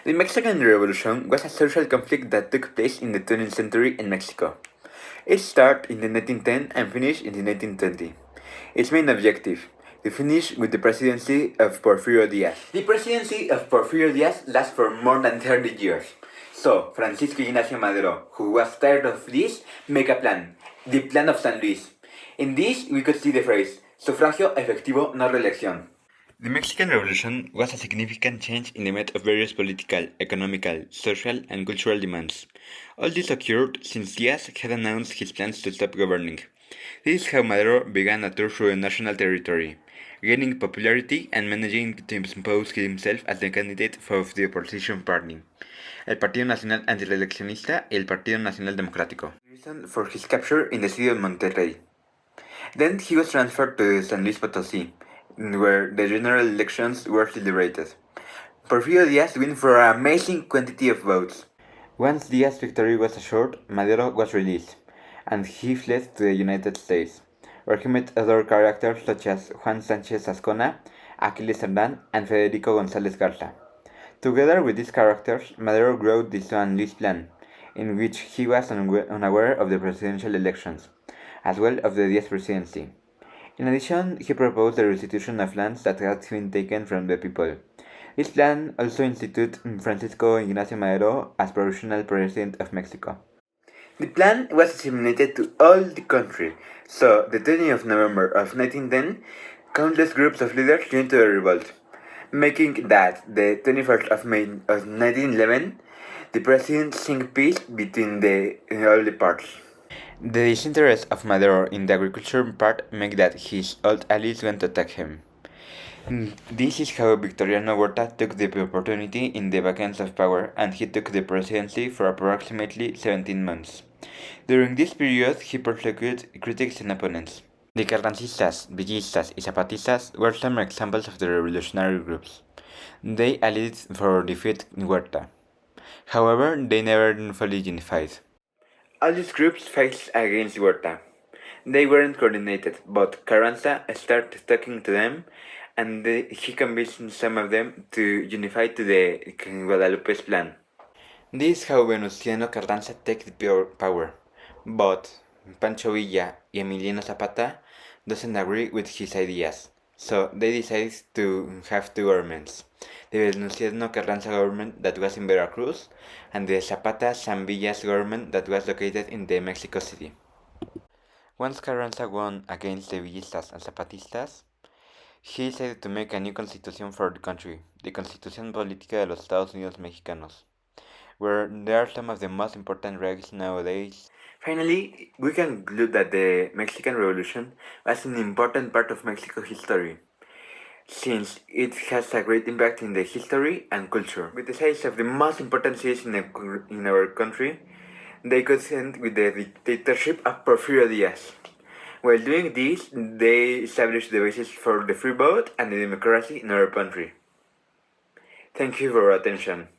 The Mexican Revolution was a social conflict that took place in the 20th century in Mexico. It started in the 1910 and finished in the 1920. Its main objective, to finish with the presidency of Porfirio Diaz. The presidency of Porfirio Diaz lasted for more than 30 years. So, Francisco Ignacio Madero, who was tired of this, made a plan, the Plan of San Luis. In this, we could see the phrase, sufragio efectivo, no reelección. The Mexican Revolution was a significant change in the method of various political, economical, social, and cultural demands. All this occurred since Diaz had announced his plans to stop governing. This is how Madero began a tour through the national territory, gaining popularity and managing to impose himself as the candidate of the opposition party, el Partido Nacional Antireeleccionista y el Partido Nacional Democrático. Reason for his capture in the city of Monterrey. Then he was transferred to San Luis Potosí, where the general elections were celebrated. Porfirio Diaz won for an amazing quantity of votes. Once Diaz's victory was assured, Madero was released, and he fled to the United States, where he met other characters such as Juan Sánchez Ascona, Aquiles Hernán, and Federico González Garza. Together with these characters, Madero wrote the San Luis Plan, in which he was unaware of the presidential elections, as well as the Diaz presidency. In addition, he proposed the restitution of lands that had been taken from the people. This plan also instituted Francisco Ignacio Madero as provisional president of Mexico. The plan was disseminated to all the country, so the 20th of November of 1910, countless groups of leaders joined the revolt, making that the 21st of May of 1911, the president signed peace between all the parts. The disinterest of Madero in the agriculture part made that his old allies went to attack him. This is how Victoriano Huerta took the opportunity in the vacancy of power, and he took the presidency for approximately 17 months. During this period, he persecuted critics and opponents. The Carrancistas, Villistas, and Zapatistas were some examples of the revolutionary groups. They allied for defeat Huerta. However, they never fully unified. All these groups faced against Huerta. They weren't coordinated, but Carranza started talking to them, and he convinced some of them to unify to the Guadalupe's plan. This is how Venustiano Carranza took the power, but Pancho Villa and Emiliano Zapata doesn't agree with his ideas, so they decide to have two governments. The Venustiano Carranza government that was in Veracruz, and the Zapata and Villa's government that was located in the Mexico City. Once Carranza won against the Villistas and Zapatistas, he decided to make a new constitution for the country, the Constitución Política de los Estados Unidos Mexicanos, where there are some of the most important regs nowadays. Finally, we can conclude that the Mexican Revolution was an important part of Mexico's history, since it has a great impact in the history and culture. With the size of the most important cities in our country, they could end with the dictatorship of Porfirio Diaz. While doing this, they established the basis for the free vote and the democracy in our country. Thank you for your attention.